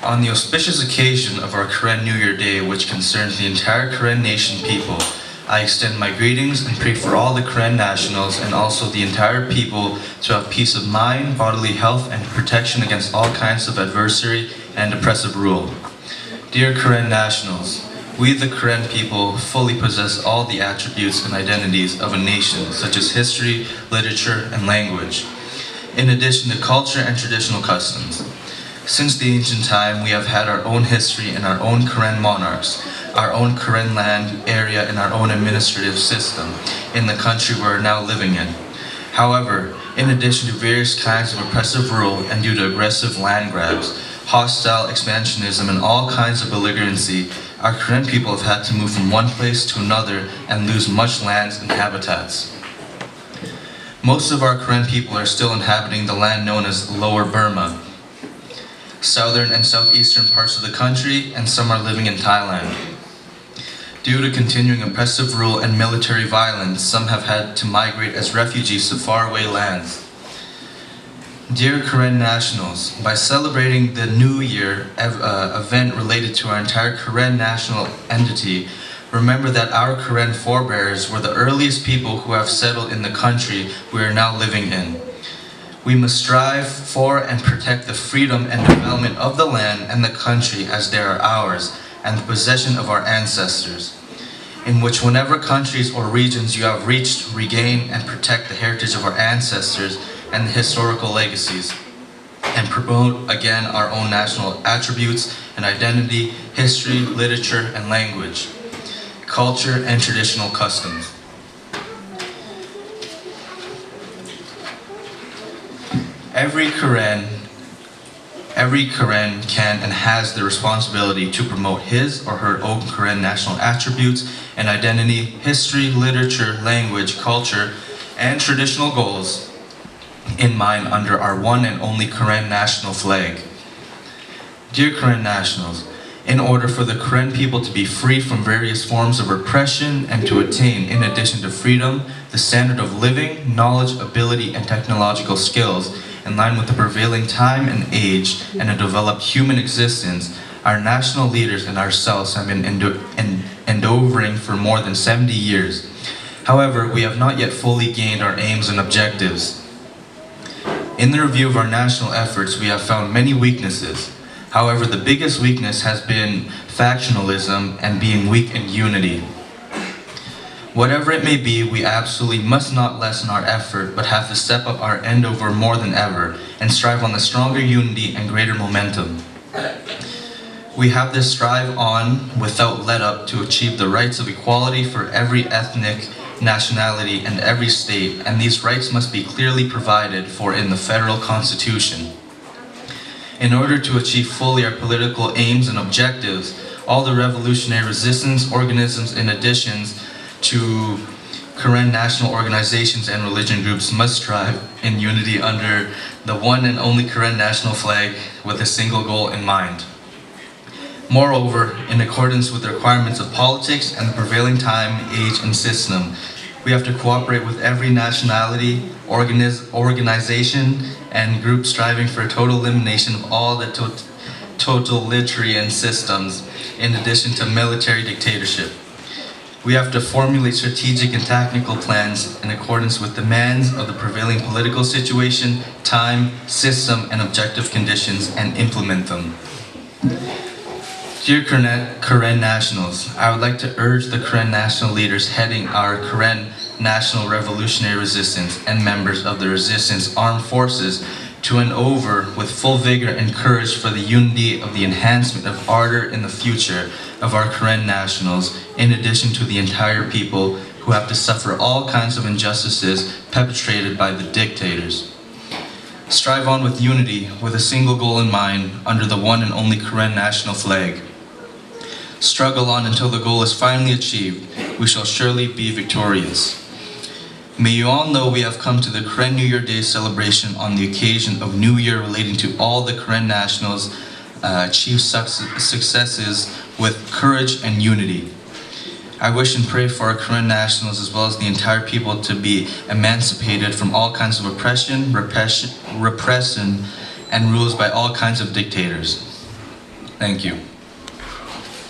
On the auspicious occasion of our Karen New Year Day, which concerns the entire Karen Nation people, I extend my greetings and pray for all the Karen nationals and also the entire people to have peace of mind, bodily health, and protection against all kinds of adversary and oppressive rule. Dear Karen nationals, we the Karen people fully possess all the attributes and identities of a nation, such as history, literature, and language, in addition to culture and traditional customs. Since the ancient time, we have had our own history and our own Karen monarchs, our own Karen land area, and our own administrative system in the country we are now living in. However, in addition to various kinds of oppressive rule and due to aggressive land grabs, hostile expansionism, and all kinds of belligerency, our Karen people have had to move from one place to another and lose much lands and habitats. Most of our Karen people are still inhabiting the land known as Lower Burma, southern and southeastern parts of the country, and some are living in Thailand. Due to continuing oppressive rule and military violence, some have had to migrate as refugees to faraway lands. Dear Karen nationals, by celebrating the New Year event related to our entire Karen national entity, remember that our Karen forebears were the earliest people who have settled in the country we are now living in. We must strive for and protect the freedom and development of the land and the country as they are ours and the possession of our ancestors, in which whenever countries or regions you have reached, regain and protect the heritage of our ancestors and the historical legacies, and promote again our own national attributes and identity, history, literature, and language, culture, and traditional customs. Every Karen can and has the responsibility to promote his or her own Karen national attributes and identity, history, literature, language, culture, and traditional goals in mind under our one and only Karen national flag. Dear Karen nationals, in order for the Karen people to be free from various forms of oppression and to attain, in addition to freedom, the standard of living, knowledge, ability, and technological skills in line with the prevailing time and age and a developed human existence, our national leaders and ourselves have been endeavoring for more than 70 years. However, we have not yet fully gained our aims and objectives. In the review of our national efforts, we have found many weaknesses. However, the biggest weakness has been factionalism and being weak in unity. Whatever it may be, we absolutely must not lessen our effort, but have to step up our endeavor more than ever and strive on the stronger unity and greater momentum. We have to strive on without let up to achieve the rights of equality for every ethnic, nationality, and every state, and these rights must be clearly provided for in the federal constitution. In order to achieve fully our political aims and objectives, all the revolutionary resistance organisms in addition to Karen national organizations and religion groups must strive in unity under the one and only Karen national flag with a single goal in mind. Moreover, in accordance with the requirements of politics and the prevailing time, age, and system, we have to cooperate with every nationality, organization, and group striving for a total elimination of all the totalitarian systems, in addition to military dictatorship. We have to formulate strategic and tactical plans in accordance with demands of the prevailing political situation, time, system, and objective conditions, and implement them. Dear Karen nationals, I would like to urge the Karen national leaders heading our Karen National Revolutionary Resistance and members of the Resistance Armed Forces to endeavor with full vigor and courage for the unity of the enhancement of ardor in the future of our Karen nationals, in addition to the entire people who have to suffer all kinds of injustices perpetrated by the dictators. Strive on with unity, with a single goal in mind, under the one and only Karen national flag. Struggle on until the goal is finally achieved. We shall surely be victorious. May you all know we have come to the Karen New Year Day celebration on the occasion of New Year relating to all the Karen nationals achieve successes with courage and unity. I wish and pray for our Karen nationals as well as the entire people to be emancipated from all kinds of oppression, repression, and rules by all kinds of dictators. Thank you.